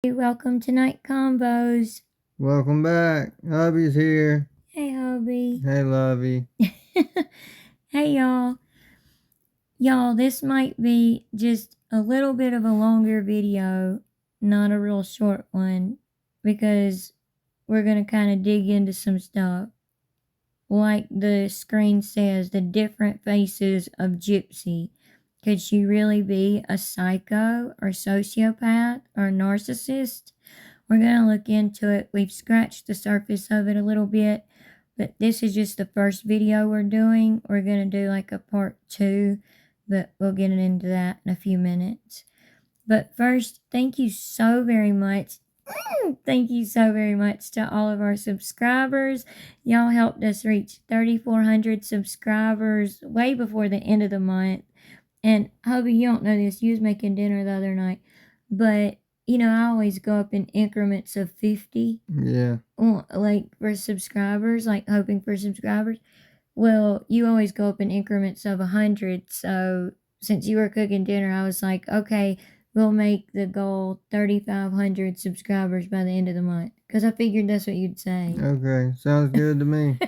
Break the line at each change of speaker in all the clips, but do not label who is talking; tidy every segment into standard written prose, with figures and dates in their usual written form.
Welcome to Night Combos.
Welcome back. Hubby's here.
Hey, hubby.
Hey, Lovey.
Hey, y'all. Y'all, this might be just a little bit of a longer video, not a real short one, because we're going to kind of dig into some stuff. Like the screen says, the different faces of Gypsy. Could she really be a psycho or sociopath or narcissist? We're going to look into it. We've scratched the surface of it a little bit, but this is just the first video we're doing. We're going to do like a part 2, but we'll get into that in a few minutes. But first, thank you so very much. Thank you so very much to all of our subscribers. Y'all helped us reach 3,400 subscribers way before the end of the month. And hubby, you don't know this. You was making dinner the other night, but I always go up in increments of 50.
Yeah.
Like for subscribers, like hoping for subscribers. Well, you always go up in increments of 100. So since you were cooking dinner, I was like, okay, we'll make the goal 3,500 subscribers by the end of the month. Because I figured that's what you'd say.
Okay. Sounds good to me.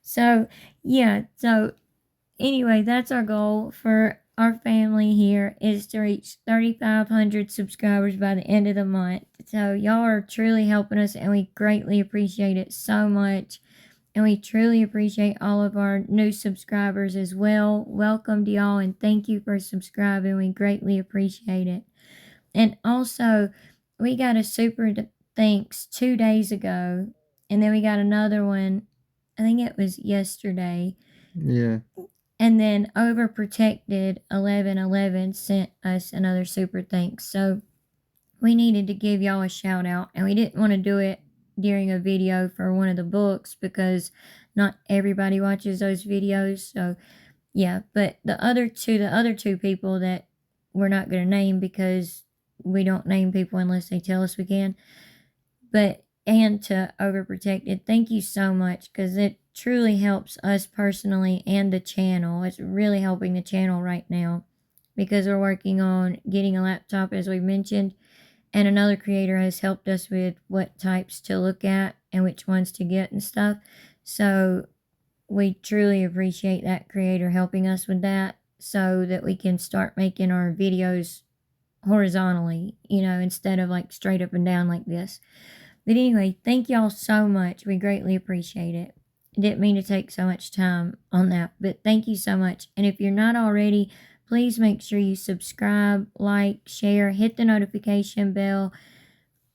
So, yeah. So, anyway, that's our goal for our family here, is to reach 3,500 subscribers by the end of the month. So y'all are truly helping us, and we greatly appreciate it so much. And we truly appreciate all of our new subscribers as well. Welcome to y'all, and thank you for subscribing. We greatly appreciate it. And also, we got a super thanks 2 days ago, and then we got another one, I think it was yesterday.
Yeah.
And then Overprotected 1111 sent us another super thanks. So we needed to give y'all a shout out, and we didn't want to do it during a video for one of the books because not everybody watches those videos. So yeah, but the other two people that we're not going to name because we don't name people unless they tell us we can. And to Overprotected, thank you so much, because it truly helps us personally and the channel. It's really helping the channel right now because we're working on getting a laptop, as we mentioned, and another creator has helped us with what types to look at and which ones to get and stuff. So we truly appreciate that creator helping us with that so that we can start making our videos horizontally, instead of like straight up and down like this. But anyway, thank y'all so much. We greatly appreciate it. I didn't mean to take so much time on that, but thank you so much. And if you're not already, please make sure you subscribe, like, share, hit the notification bell,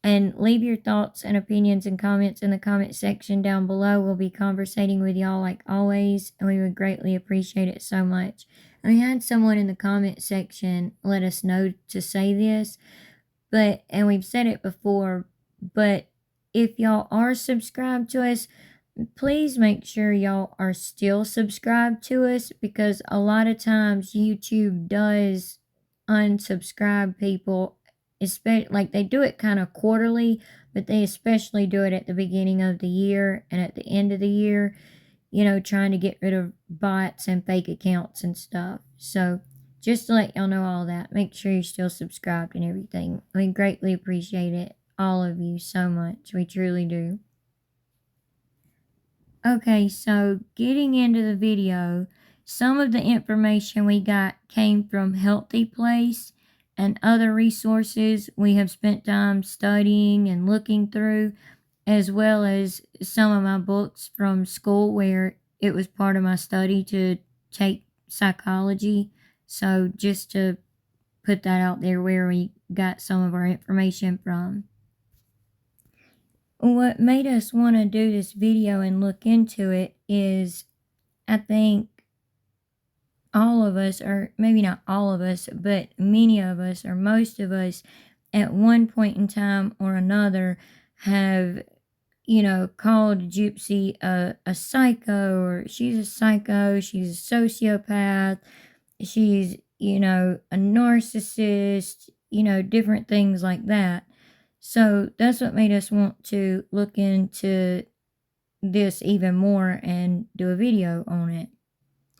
and leave your thoughts and opinions and comments in the comment section down below. We'll be conversating with y'all like always, and we would greatly appreciate it so much. And we had someone in the comment section let us know to say this, and we've said it before, but if y'all are subscribed to us, please make sure y'all are still subscribed to us, because a lot of times YouTube does unsubscribe people, especially like they do it kind of quarterly, but they especially do it at the beginning of the year and at the end of the year, trying to get rid of bots and fake accounts and stuff. So just to let y'all know all that, make sure you're still subscribed and everything. We greatly appreciate it, all of you, so much. We truly do. Okay, so getting into the video, some of the information we got came from Healthy Place and other resources we have spent time studying and looking through, as well as some of my books from school where it was part of my study to take psychology. So just to put that out there where we got some of our information from. What made us want to do this video and look into it is, I think all of us, or maybe not all of us, but many of us, or most of us, at one point in time or another have, called Gypsy a psycho, or she's a psycho, she's a sociopath, she's, a narcissist, different things like that. So that's what made us want to look into this even more and do a video on it.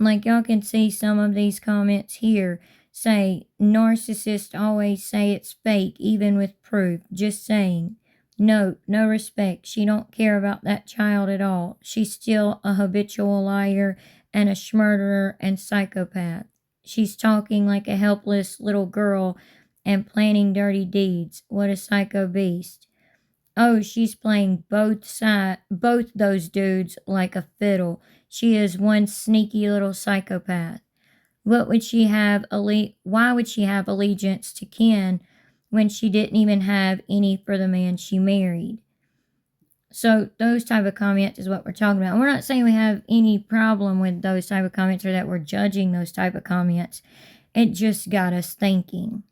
Like y'all can see some of these comments here. say, narcissists always say it's fake, even with proof. Just saying. Note, no respect. She don't care about that child at all. She's still a habitual liar and a murderer and psychopath. She's talking like a helpless little girl and planning dirty deeds. What a psycho beast. Oh, she's playing both those dudes like a fiddle. She is one sneaky little psychopath. Why would she have allegiance to Ken when she didn't even have any for the man she married? So those type of comments is what we're talking about. And we're not saying we have any problem with those type of comments or that we're judging those type of comments. It just got us thinking.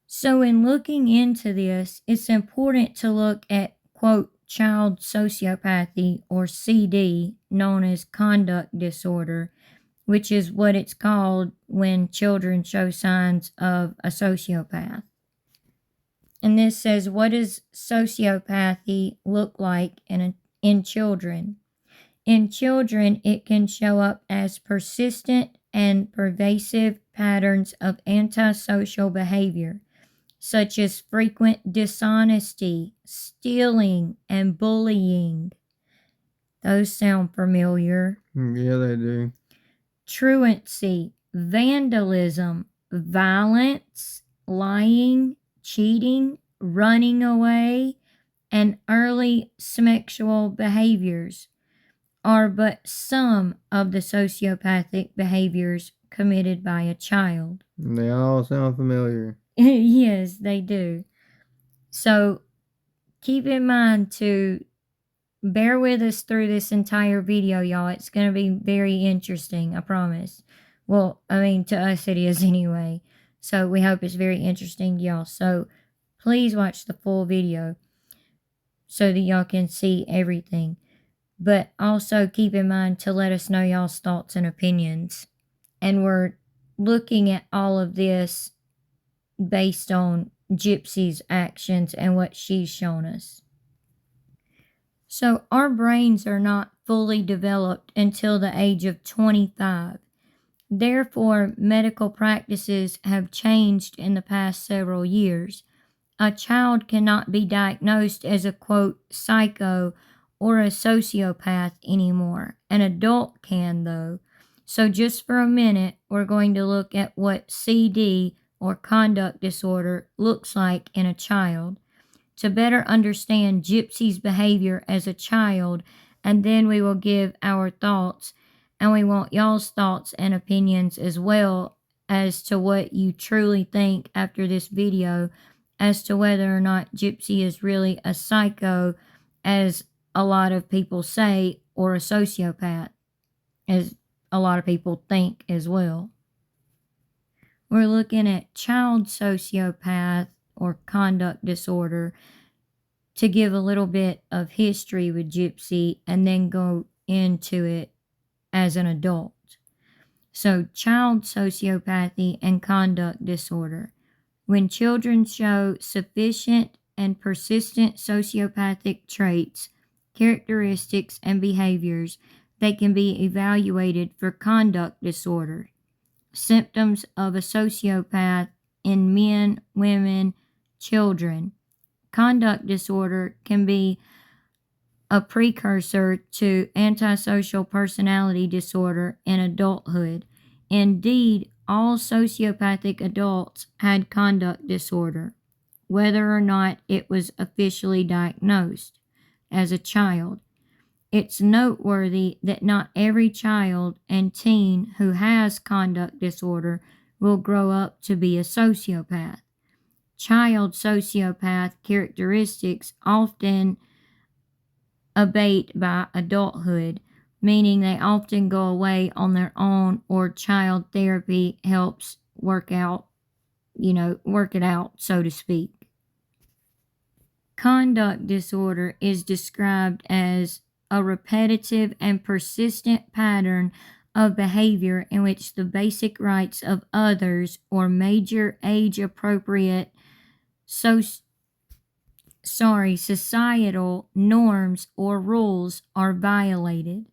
So in looking into this, it's important to look at, quote, child sociopathy, or CD, known as conduct disorder, which is what it's called when children show signs of a sociopath. And this says, what does sociopathy look like in children? In children, it can show up as persistent and pervasive patterns of antisocial behavior, such as frequent dishonesty, stealing, and bullying. Those sound familiar.
Yeah, they do.
Truancy, vandalism, violence, lying, cheating, running away, and early sexual behaviors are but some of the sociopathic behaviors committed by a child.
They all sound familiar.
Yes, they do. So keep in mind to bear with us through this entire video, y'all. It's going to be very interesting, I promise. Well, I mean, to us it is anyway. So we hope it's very interesting to y'all. So please watch the full video so that y'all can see everything. But also keep in mind to let us know y'all's thoughts and opinions. And we're looking at all of this based on Gypsy's actions and what she's shown us. So our brains are not fully developed until the age of 25. Therefore, medical practices have changed in the past several years. A child cannot be diagnosed as a, quote, psycho or a sociopath anymore. An adult can, though. So just for a minute, we're going to look at what CD, or conduct disorder, looks like in a child, to better understand Gypsy's behavior as a child, and then we will give our thoughts, and we want y'all's thoughts and opinions as well as to what you truly think after this video as to whether or not Gypsy is really a psycho, as a lot of people say, or a sociopath, as a lot of people think as well. We're looking at child sociopath, or conduct disorder, to give a little bit of history with Gypsy and then go into it as an adult. So, child sociopathy and conduct disorder. When children show sufficient and persistent sociopathic traits, characteristics, and behaviors, they can be evaluated for conduct disorder. Symptoms of a sociopath in men, women, children. Conduct disorder can be a precursor to antisocial personality disorder in adulthood. Indeed, all sociopathic adults had conduct disorder, whether or not it was officially diagnosed as a child. It's noteworthy that not every child and teen who has conduct disorder will grow up to be a sociopath. Child sociopath characteristics often abate by adulthood, meaning they often go away on their own, or child therapy helps work it out, so to speak. Conduct disorder is described as a repetitive and persistent pattern of behavior in which the basic rights of others or major age-appropriate societal norms or rules are violated.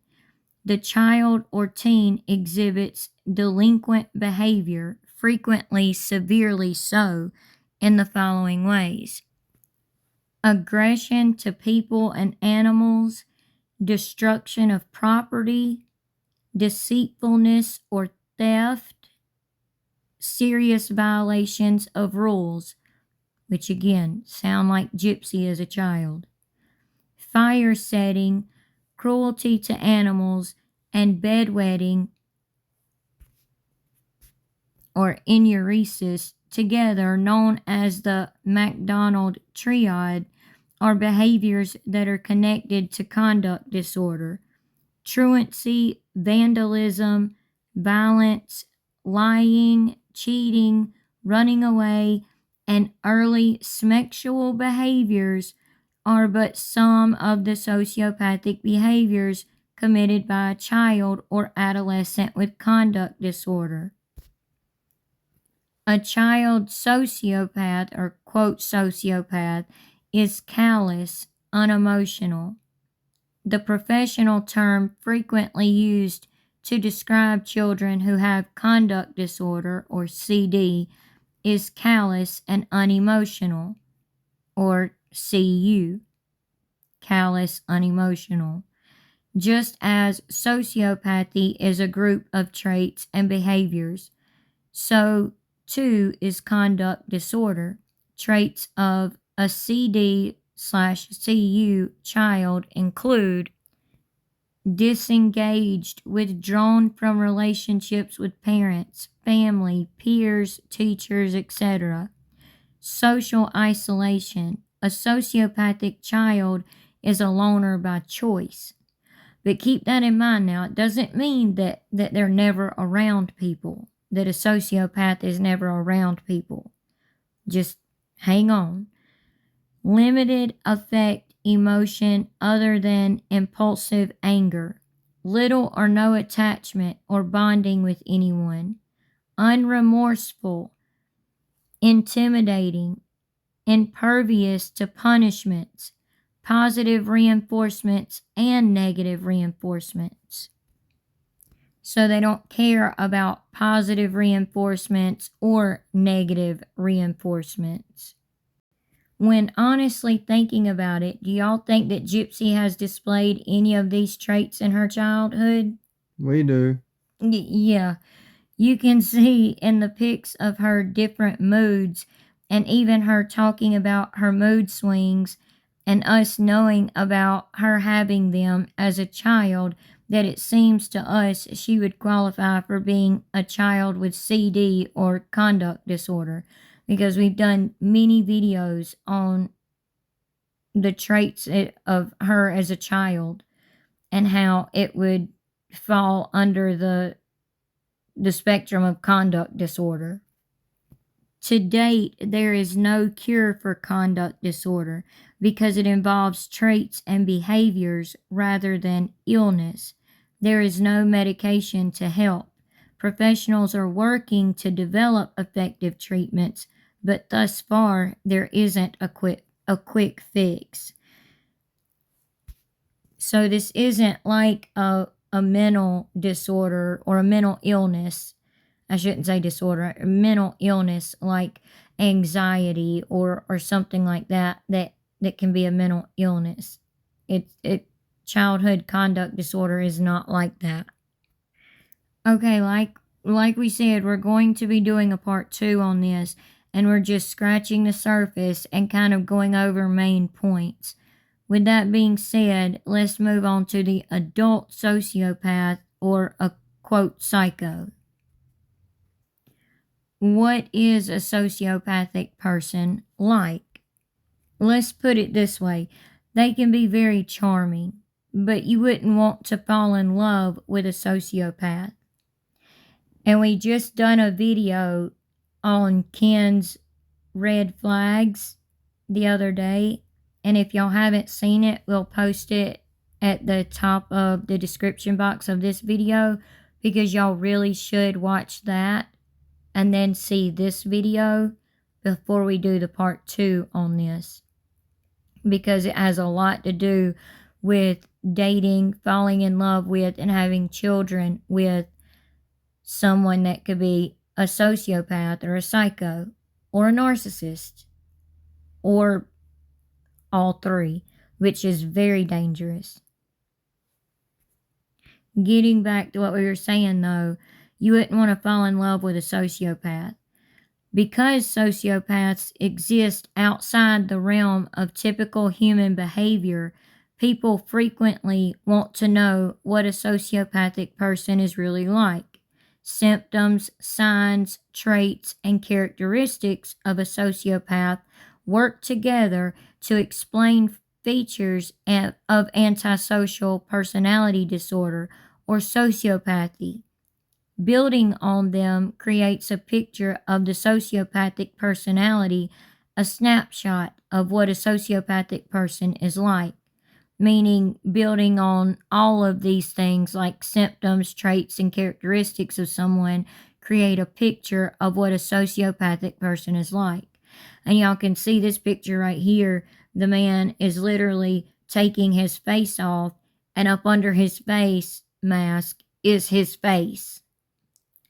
the child or teen exhibits delinquent behavior, frequently severely so, in the following ways: aggression to people and animals, destruction of property, deceitfulness or theft, serious violations of rules, which again sound like Gypsy as a child, fire setting, cruelty to animals, and bedwetting or enuresis, together known as the MacDonald triad, are behaviors that are connected to conduct disorder: truancy, vandalism, violence, lying, cheating, running away, and early sexual behaviors are but some of the sociopathic behaviors committed by a child or adolescent with conduct disorder. A child sociopath, or quote sociopath, is callous, unemotional. The professional term frequently used to describe children who have conduct disorder, or CD, is callous and unemotional, or CU, callous, unemotional. Just as sociopathy is a group of traits and behaviors, so too is conduct disorder. Traits of a CD/CU child include disengaged, withdrawn from relationships with parents, family, peers, teachers, etc. Social isolation. A sociopathic child is a loner by choice. But keep that in mind now. It doesn't mean that they're never around people, that a sociopath is never around people. Just hang on. Limited affect emotion other than impulsive anger. Little or no attachment or bonding with anyone. Unremorseful. Intimidating. Impervious to punishments, positive reinforcements, and negative reinforcements. So they don't care about positive reinforcements or negative reinforcements. When honestly thinking about it, do y'all think that Gypsy has displayed any of these traits in her childhood?
We do.
Yeah. You can see in the pics of her different moods, and even her talking about her mood swings, and us knowing about her having them as a child, that it seems to us she would qualify for being a child with CD or conduct disorder, because we've done many videos on the traits of her as a child and how it would fall under the spectrum of conduct disorder. To date, there is no cure for conduct disorder because it involves traits and behaviors rather than illness. There is no medication to help. Professionals are working to develop effective treatments, but thus far, there isn't a quick fix. So this isn't like a mental disorder or a mental illness. I shouldn't say disorder, a mental illness like anxiety or something like that can be a mental illness. Childhood conduct disorder is not like that. Okay, like we said, we're going to be doing a part 2 on this, and we're just scratching the surface and kind of going over main points. With that being said, let's move on to the adult sociopath, or a quote psycho. What is a sociopathic person like? Let's put it this way. They can be very charming, but you wouldn't want to fall in love with a sociopath. And we just done a video on Ken's red flags the other day. And if y'all haven't seen it, we'll post it at the top of the description box of this video, because y'all really should watch that and then see this video before we do the part 2 on this, because it has a lot to do with dating, falling in love with, and having children with someone that could be a sociopath or a psycho or a narcissist or all three, which is very dangerous. Getting back to what we were saying though, you wouldn't want to fall in love with a sociopath. Because sociopaths exist outside the realm of typical human behavior, people frequently want to know what a sociopathic person is really like. Symptoms, signs, traits, and characteristics of a sociopath work together to explain features of antisocial personality disorder or sociopathy. Building on them creates a picture of the sociopathic personality, a snapshot of what a sociopathic person is like. Meaning, building on all of these things like symptoms, traits, and characteristics of someone create a picture of what a sociopathic person is like. And y'all can see this picture right here. The man is literally taking his face off, and up under his face mask is his face.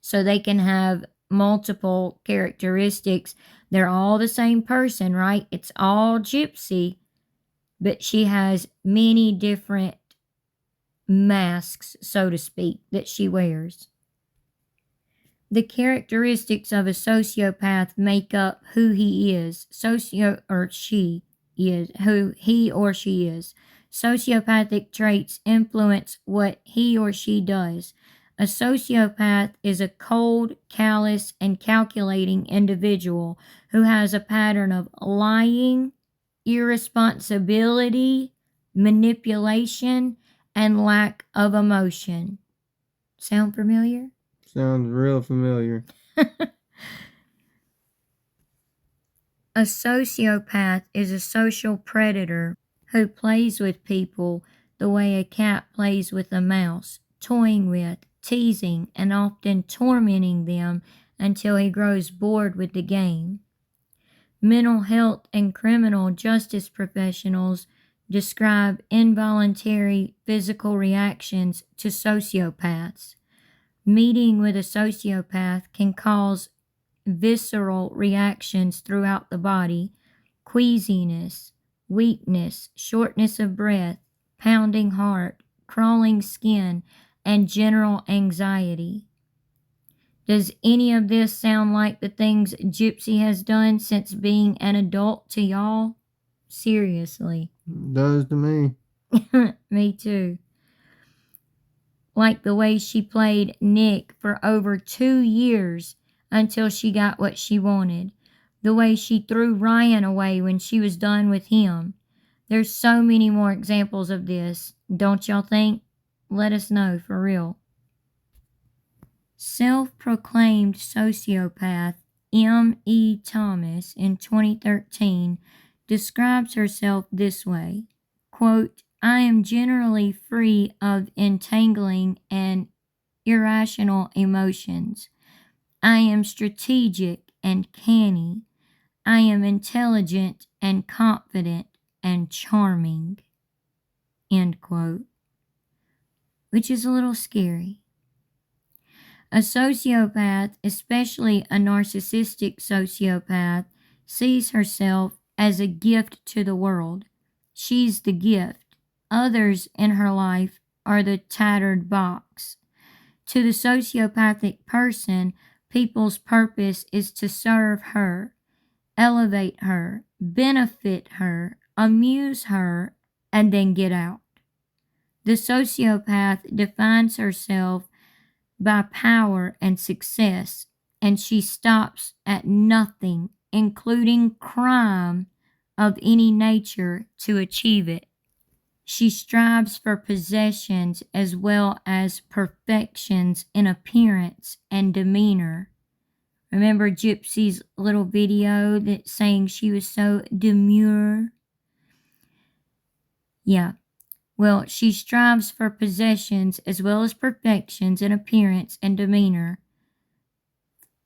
So they can have multiple characteristics. They're all the same person, right? It's all Gypsy, but she has many different masks, so to speak, that she wears. The characteristics of a sociopath make up who he is, who he or she is. Sociopathic traits influence what he or she does. A sociopath is a cold, callous, and calculating individual who has a pattern of lying, irresponsibility, manipulation, and lack of emotion. Sound familiar?
Sounds real familiar.
A sociopath is a social predator who plays with people the way a cat plays with a mouse, toying with, teasing, and often tormenting them until he grows bored with the game. Mental health and criminal justice professionals describe involuntary physical reactions to sociopaths. Meeting with a sociopath can cause visceral reactions throughout the body, queasiness, weakness, shortness of breath, pounding heart, crawling skin, and general anxiety. Does any of this sound like the things Gypsy has done since being an adult to y'all? Seriously.
Does to me.
Me too. Like the way she played Nick for over 2 years until she got what she wanted. The way she threw Ryan away when she was done with him. There's so many more examples of this, don't y'all think? Let us know, for real. Self-proclaimed sociopath M.E. Thomas in 2013 describes herself this way, quote, I am generally free of entangling and irrational emotions. I am strategic and canny. I am intelligent and confident and charming, end quote. Which is a little scary. A sociopath, especially a narcissistic sociopath, sees herself as a gift to the world. She's the gift. Others in her life are the tattered box. To the sociopathic person, people's purpose is to serve her, elevate her, benefit her, amuse her, and then get out. The sociopath defines herself by power and success, and she stops at nothing, including crime of any nature, to achieve it. She strives for possessions as well as perfections in appearance and demeanor. Remember Gypsy's little video that's saying she was so demure? Yeah. Well, she strives for possessions as well as perfections in appearance and demeanor.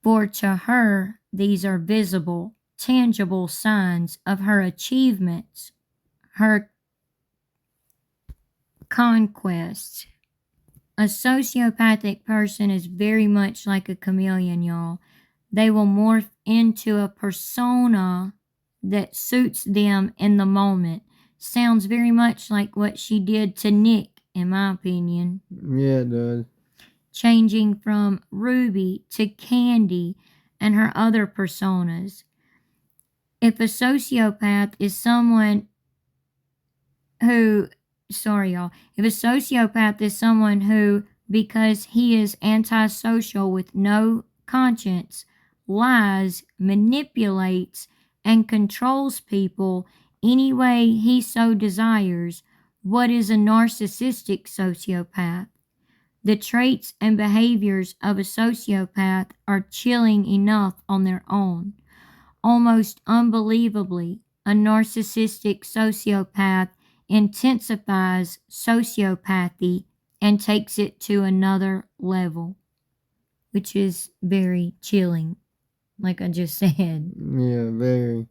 For to her, these are visible, tangible signs of her achievements, her Conquest. A sociopathic person is very much like a chameleon, y'all. They will morph into a persona that suits them in the moment. Sounds very much like what she did to Nick, in my opinion.
Yeah, it does.
Changing from Ruby to Candy and her other personas. If a sociopath is someone who, sorry y'all, if a sociopath is someone who, because he is antisocial with no conscience, lies, manipulates, and controls people any way he so desires, what is a narcissistic sociopath? The traits and behaviors of a sociopath are chilling enough on their own. Almost unbelievably, a narcissistic sociopath intensifies sociopathy and takes it to another level, which is very chilling, like I just said.
Yeah, very.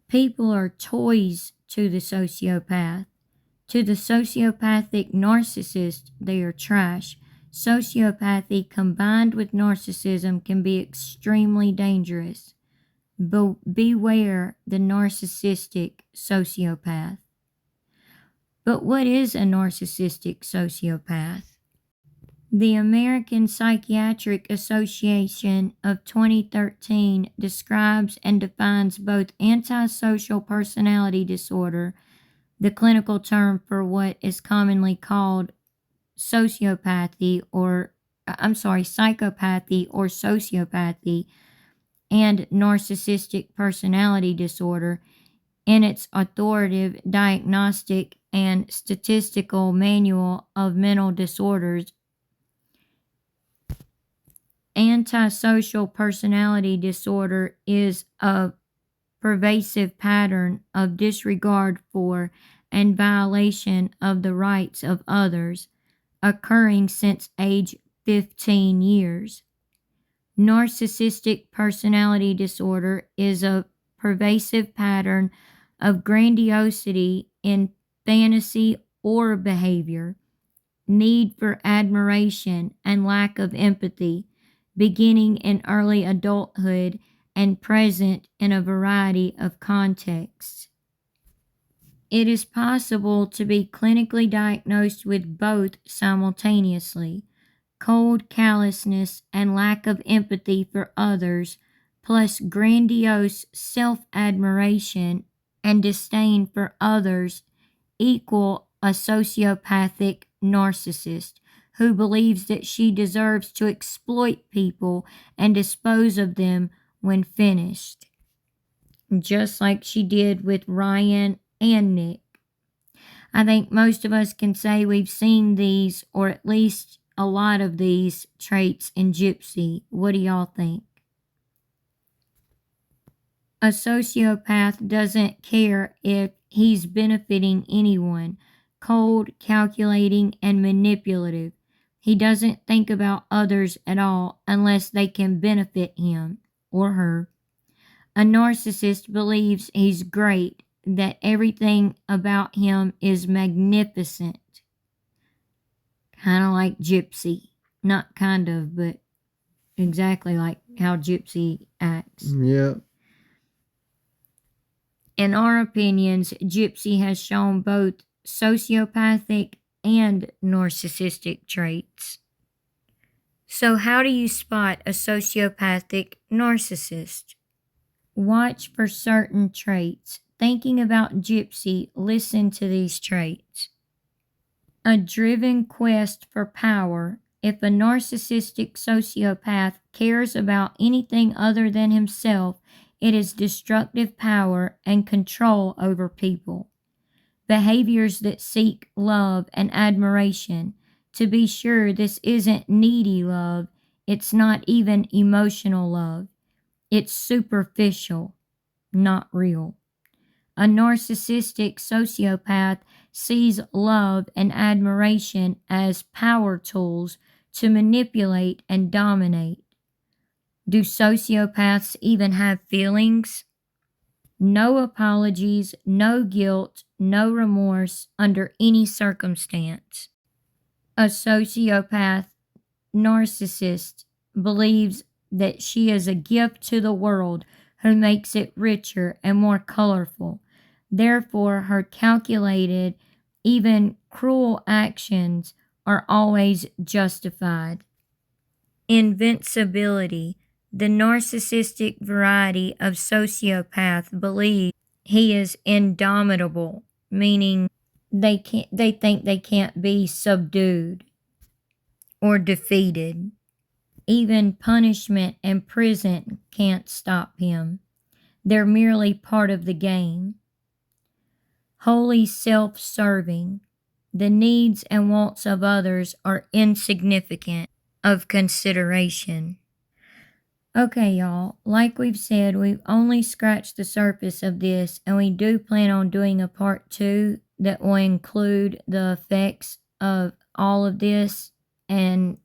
People are toys to the sociopath. To the sociopathic narcissist, they are trash. Sociopathy combined with narcissism can be extremely dangerous. Beware the narcissistic sociopath. But what is a narcissistic sociopath? The American Psychiatric Association of 2013 describes and defines both antisocial personality disorder, the clinical term for what is commonly called psychopathy or sociopathy, and narcissistic personality disorder in its authoritative diagnostic and statistical manual of mental disorders. Antisocial personality disorder is a pervasive pattern of disregard for and violation of the rights of others, occurring since age 15 years. Narcissistic personality disorder is a pervasive pattern of grandiosity in fantasy or behavior, need for admiration, and lack of empathy, beginning in early adulthood and present in a variety of contexts. It is possible to be clinically diagnosed with both simultaneously. Cold callousness and lack of empathy for others, plus grandiose self-admiration and disdain for others, equal a sociopathic narcissist who believes that she deserves to exploit people and dispose of them when finished, just like she did with Ryan and Nick. I think most of us can say we've seen these, or at least a lot of these traits in Gypsy. What do y'all think? A sociopath doesn't care if he's benefiting anyone. Cold, calculating, and manipulative. He doesn't think about others at all unless they can benefit him or her. A narcissist believes he's great, that everything about him is magnificent. Kind of like Gypsy. Not kind of, but exactly like how Gypsy acts.
Yep.
In our opinions, Gypsy has shown both sociopathic and narcissistic traits. So how do you spot a sociopathic narcissist? Watch for certain traits. Thinking about Gypsy, listen to these traits. A driven quest for power. If a narcissistic sociopath cares about anything other than himself, it is destructive power and control over people. Behaviors that seek love and admiration. To be sure, this isn't needy love. It's not even emotional love. It's superficial, not real. A narcissistic sociopath sees love and admiration as power tools to manipulate and dominate. Do sociopaths even have feelings? No apologies, no guilt, no remorse under any circumstance. A sociopath narcissist believes that she is a gift to the world who makes it richer and more colorful. Therefore, her calculated, even cruel actions are always justified. Invincibility. The narcissistic variety of sociopath believes he is indomitable, meaning they think they can't be subdued or defeated. Even punishment and prison can't stop him. They're merely part of the game. Wholly self-serving. The needs and wants of others are insignificant of consideration. Okay, y'all, like we've said, we've only scratched the surface of this, and we do plan on doing a part 2 that will include the effects of all of this and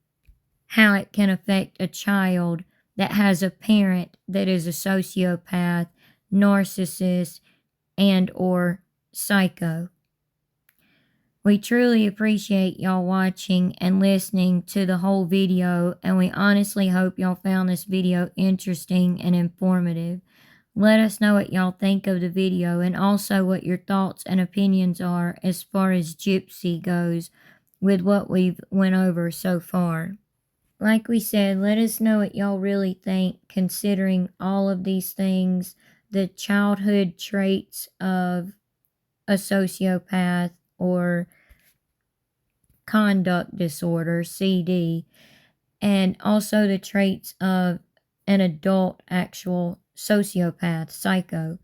how it can affect a child that has a parent that is a sociopath, narcissist, and or psycho. We truly appreciate y'all watching and listening to the whole video, and we honestly hope y'all found this video interesting and informative. Let us know what y'all think of the video and also what your thoughts and opinions are as far as Gypsy goes with what we've went over so far. Like we said, let us know what y'all really think considering all of these things, the childhood traits of a sociopath or conduct disorder, CD, and also the traits of an adult actual sociopath, psycho,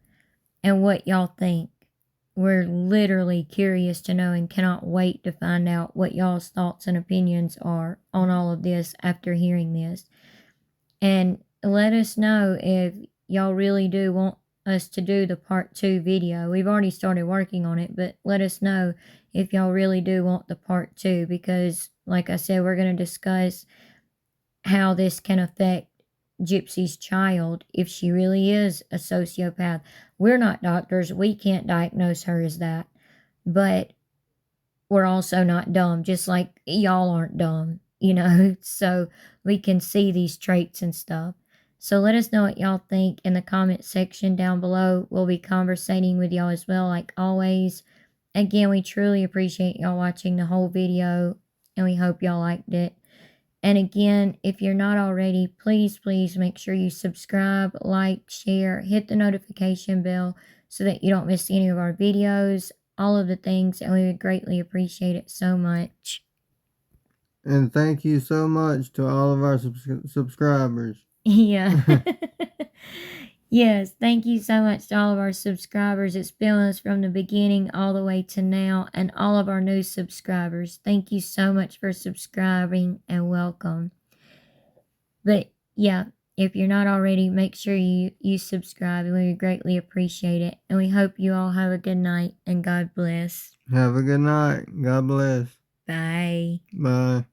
and what y'all think. We're literally curious to know and cannot wait to find out what y'all's thoughts and opinions are on all of this after hearing this. And let us know if y'all really do want us to do the part 2 video. We've already started working on it, but let us know if y'all really do want the part 2, because like I said, we're going to discuss how this can affect Gypsy's child if she really is a sociopath. We're not doctors. We can't diagnose her as that. But we're also not dumb, just like y'all aren't dumb, you know? So we can see these traits and stuff. So let us know what y'all think in the comment section down below. We'll be conversating with y'all as well, like always. Again, we truly appreciate y'all watching the whole video, and we hope y'all liked it. And again, if you're not already, please make sure you subscribe, like, share, hit the notification bell so that you don't miss any of our videos, all of the things, and we would greatly appreciate it so much.
And thank you so much to all of our subscribers.
Yeah. Yes, thank you so much to all of our subscribers. It's been with us from the beginning all the way to now, and all of our new subscribers. Thank you so much for subscribing and welcome. But yeah, if you're not already, make sure you subscribe, and we would greatly appreciate it. And we hope you all have a good night, and God bless.
Have a good night. God bless.
Bye.
Bye.